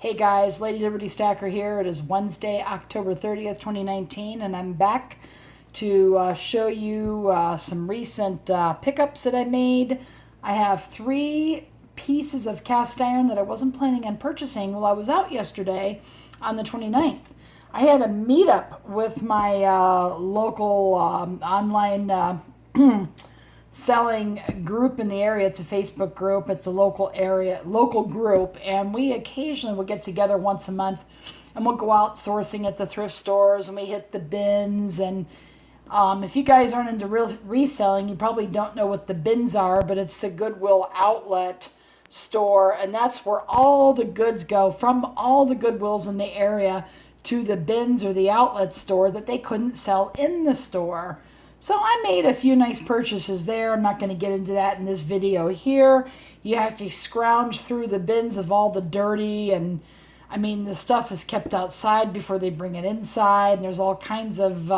Hey guys, LadyLibertyStacker here. It is Wednesday, October 30th, 2019, and I'm back to show you some recent pickups that I made. I have 3 pieces of cast iron that I wasn't planning on purchasing while I was out yesterday on the 29th. I had a meetup with my local online selling group in the area. It's a Facebook group. It's a local group, and we occasionally will get together once a month, and we'll go out sourcing at the thrift stores, and we hit the bins. And if you guys aren't into reselling, you probably don't know what the bins are, but it's the Goodwill outlet store, and that's where all the goods go from all the Goodwills in the area to the bins or the outlet store that they couldn't sell in the store. So I made a few nice purchases there. I'm not going to get into that in this video here. You have to scrounge through the bins of all the dirty, and I mean, the stuff is kept outside before they bring it inside. And there's all kinds of,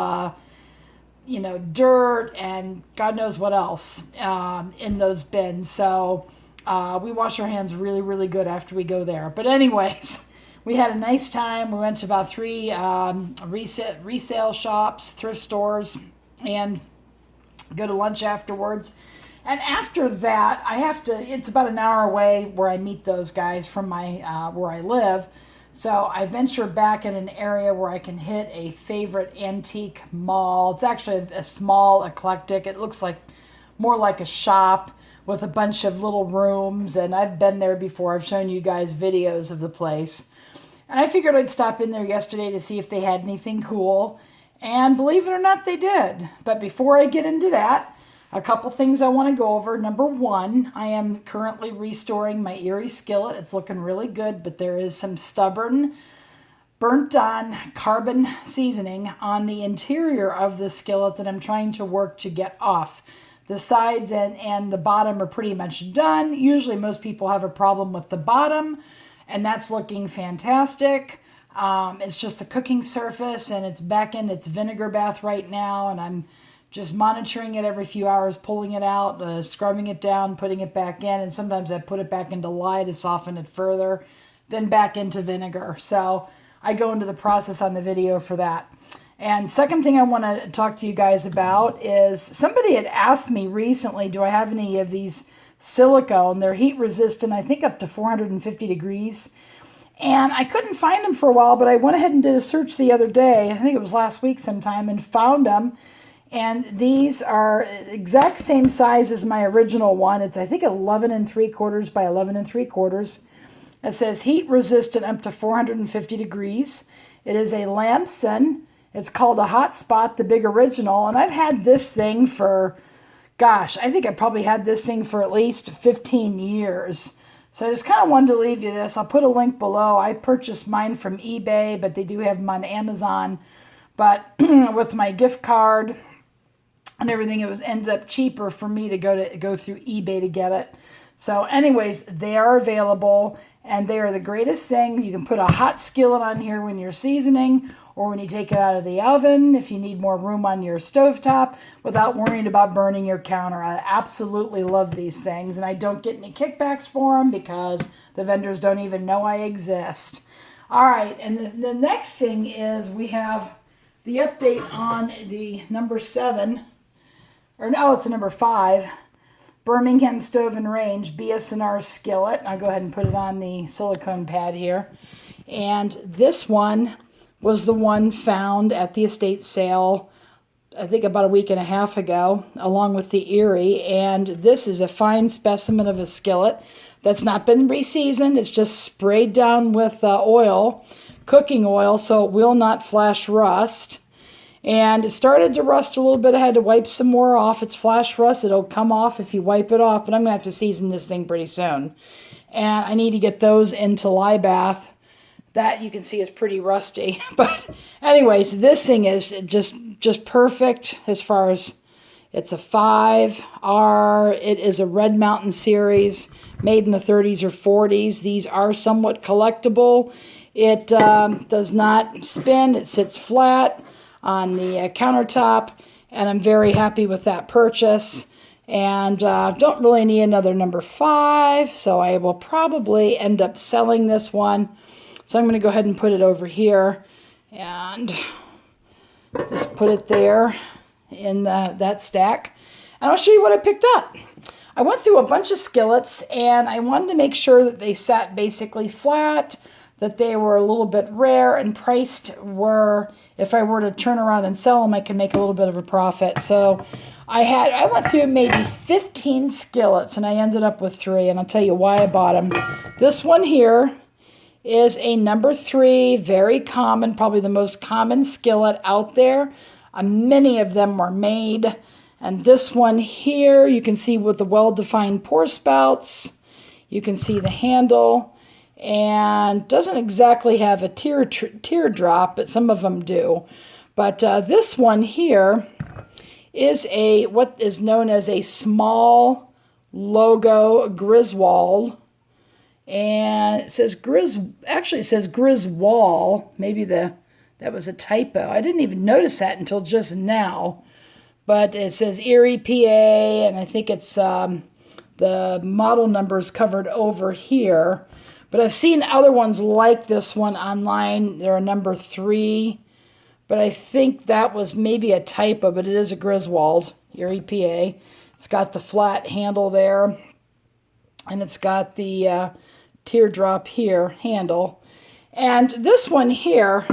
dirt and God knows what else in those bins. So we wash our hands really, really good after we go there. But anyways, we had a nice time. We went to about 3 resale shops, thrift stores, and go to lunch afterwards. And after that, it's about an hour away where I meet those guys from my where I live. So I venture back in an area where I can hit a favorite antique mall. It's actually a small, eclectic. It looks like more like a shop with a bunch of little rooms. And I've been there before. I've shown you guys videos of the place. And I figured I'd stop in there yesterday to see if they had anything cool. And believe it or not, they did. But before I get into that, a couple things I want to go over. Number one, I am currently restoring my Erie skillet. It's looking really good, but there is some stubborn, burnt-on carbon seasoning on the interior of the skillet that I'm trying to work to get off. The sides and the bottom are pretty much done. Usually most people have a problem with the bottom, and that's looking fantastic. It's just the cooking surface, and it's back in its vinegar bath right now, and I'm just monitoring it every few hours, pulling it out, scrubbing it down, putting it back in, and sometimes I put it back into lye to soften it further, then back into vinegar. So I go into the process on the video for that. And second thing I want to talk to you guys about is somebody had asked me recently, do I have any of these silicone? They're heat resistant, I think up to 450 degrees. And I couldn't find them for a while, but I went ahead and did a search the other day, I think it was last week sometime, and found them. And these are exact same size as my original one. It's, I think, 11 3/4 by 11 3/4. It says heat resistant up to 450 degrees. It is a Lamson. It's called a Hot Spot, the big original. And I've had this thing for, gosh, I think I probably had this thing for at least 15 years. So I just kind of wanted to leave you this. I'll put a link below. I purchased mine from eBay, but they do have them on Amazon. But with my gift card and everything, it ended up cheaper for me to go through eBay to get it. So anyways, they are available, and they are the greatest thing. You can put a hot skillet on here when you're seasoning, or when you take it out of the oven, if you need more room on your stovetop, without worrying about burning your counter. I absolutely love these things, and I don't get any kickbacks for them because the vendors don't even know I exist. All right, and the next thing is we have the update on the number 7, or no, it's the number 5, Birmingham Stove and Range BSNR skillet. I'll go ahead and put it on the silicone pad here. And this one was the one found at the estate sale, I think about a week and a half ago, along with the Erie. And this is a fine specimen of a skillet that's not been reseasoned. It's just sprayed down with oil, cooking oil, so it will not flash rust. And it started to rust a little bit. I had to wipe some more off. It's flash rust. It'll come off if you wipe it off, but I'm going to have to season this thing pretty soon. And I need to get those into lye bath. That you can see is pretty rusty. But anyways, this thing is just perfect as far as it's a 5R. It is a Red Mountain series made in the 30s or 40s. These are somewhat collectible. It does not spin. It sits flat on the countertop, and I'm very happy with that purchase. And don't really need another number 5, so I will probably end up selling this one. So I'm going to go ahead and put it over here and just put it there in that stack. And I'll show you what I picked up. I went through a bunch of skillets, and I wanted to make sure that they sat basically flat, that they were a little bit rare and priced where if I were to turn around and sell them, I could make a little bit of a profit. So I went through maybe 15 skillets, and I ended up with 3, and I'll tell you why I bought them. This one here is a number 3, very common, probably the most common skillet out there. Many of them were made. And this one here, you can see with the well-defined pour spouts. You can see the handle. And doesn't exactly have a teardrop, but some of them do. But this one here is what is known as a small logo Griswold. And it says actually it says Griswold. Maybe that was a typo. I didn't even notice that until just now. But it says Erie, PA, and I think it's the model number is covered over here. But I've seen other ones like this one online. They're a number 3. But I think that was maybe a typo, but it is a Griswold, Erie, PA. It's got the flat handle there. And it's got the teardrop here handle. And this one here,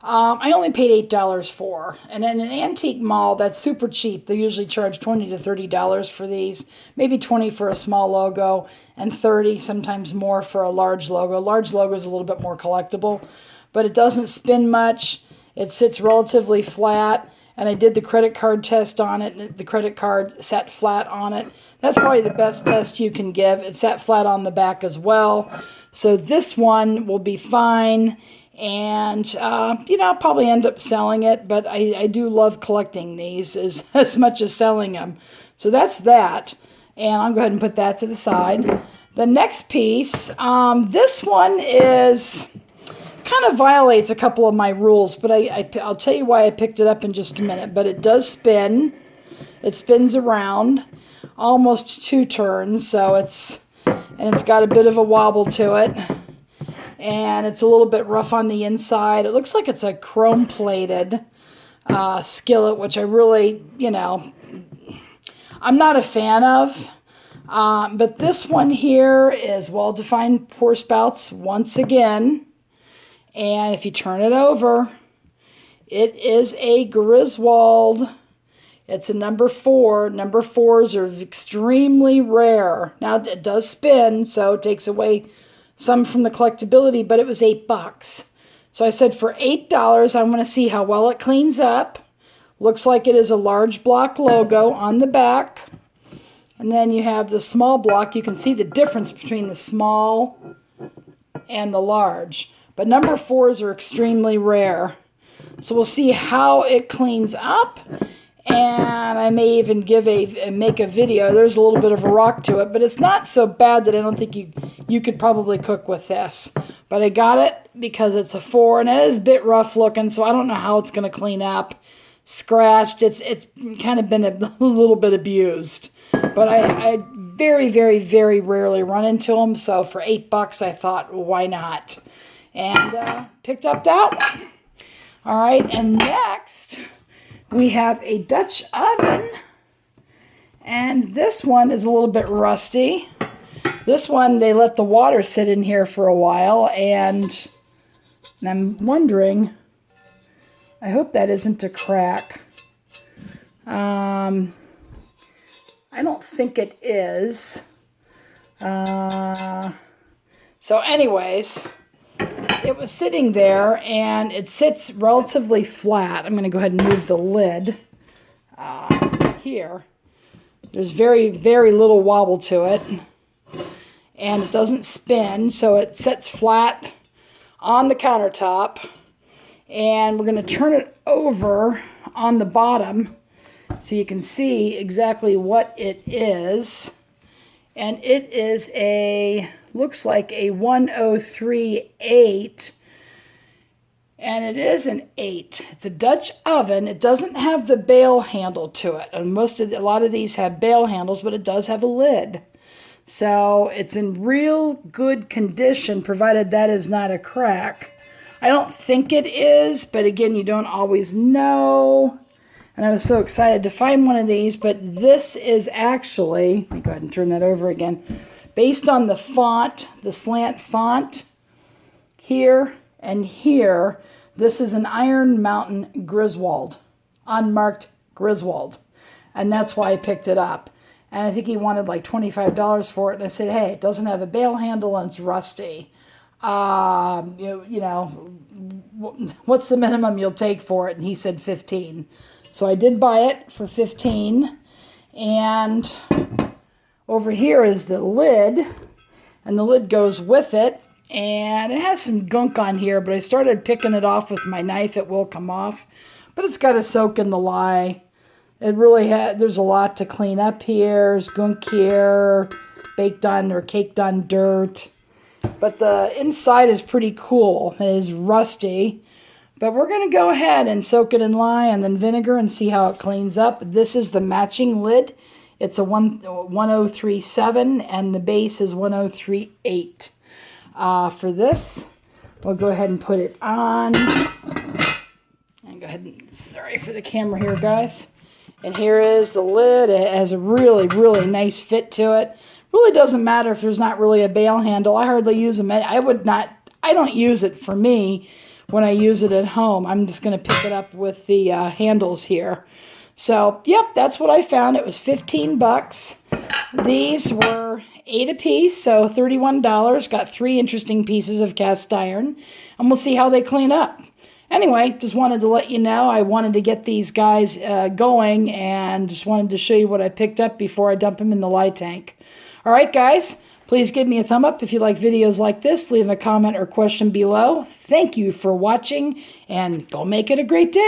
I only paid $8 for. And in an antique mall, that's super cheap. They usually charge $20 to $30 for these. Maybe $20 for a small logo and $30, sometimes more for a large logo. Large logo is a little bit more collectible, but it doesn't spin much. It sits relatively flat, and I did the credit card test on it, and the credit card sat flat on it. That's probably the best test you can give. It sat flat on the back as well. So this one will be fine. And, I'll probably end up selling it, but I do love collecting these as much as selling them. So that's that. And I'll go ahead and put that to the side. The next piece, this one kind of violates a couple of my rules, but I'll tell you why I picked it up in just a minute. But it does spin. It spins around almost 2 turns, so it's got a bit of a wobble to it. And it's a little bit rough on the inside. It looks like it's a chrome-plated skillet, which I really, I'm not a fan of. But this one here is well-defined pour spouts once again. And if you turn it over, it is a Griswold. It's a number 4. Number 4s are extremely rare. Now, it does spin, so it takes away some from the collectability, but it was $8. So I said for $8, I want to see how well it cleans up. Looks like it is a large block logo on the back. And then you have the small block. You can see the difference between the small and the large. But number 4s are extremely rare. So we'll see how it cleans up. And I may even make a video. There's a little bit of a rock to it, but it's not so bad that I don't think you could probably cook with this. But I got it because it's a 4, and it is a bit rough looking, so I don't know how it's going to clean up. Scratched. It's kind of been a little bit abused. But I very, very, very rarely run into them, so for $8 I thought, well, why not? And picked up that one. All right, and next we have a Dutch oven, and this one is a little bit rusty. This one, they let the water sit in here for a while, and I'm wondering, I hope that isn't a crack. I don't think it is. So anyways, it was sitting there, and it sits relatively flat. I'm going to go ahead and move the lid here. There's very, very little wobble to it, and it doesn't spin, so it sits flat on the countertop. And we're going to turn it over on the bottom so you can see exactly what it is. And it is looks like a 103.8, and it is an 8. It's a Dutch oven. It doesn't have the bail handle to it, and a lot of these have bail handles, but it does have a lid. So it's in real good condition, provided that is not a crack. I don't think it is, but again, you don't always know. And I was so excited to find one of these, but this is actually, let me go ahead and turn that over again, based on the font, the slant font here and here. This is an Iron Mountain Griswold, unmarked Griswold, and that's why I picked it up. And I think he wanted like $25 for it, and I said, hey, it doesn't have a bail handle and it's rusty. You know, what's the minimum you'll take for it? And he said 15. So I did buy it for 15. And over here is the lid, and the lid goes with it. And it has some gunk on here, but I started picking it off with my knife. It will come off, but it's got to soak in the lye. It really there's a lot to clean up here. There's gunk here, baked on or caked on dirt. But the inside is pretty cool. It is rusty. But we're going to go ahead and soak it in lye and then vinegar and see how it cleans up. This is the matching lid. It's a 1037 and the base is 1038. For this, we'll go ahead and put it on. And go ahead and, sorry for the camera here, guys. And here is the lid. It has a really, really nice fit to it. Really doesn't matter if there's not really a bail handle. I hardly use them. I don't use it for me when I use it at home. I'm just going to pick it up with the handles here. So, yep, that's what I found. It was 15 bucks. These were 8 a piece, so $31. Got 3 interesting pieces of cast iron. And we'll see how they clean up. Anyway, just wanted to let you know. I wanted to get these guys going and just wanted to show you what I picked up before I dump them in the lye tank. All right, guys, please give me a thumb up if you like videos like this. Leave a comment or question below. Thank you for watching, and go make it a great day.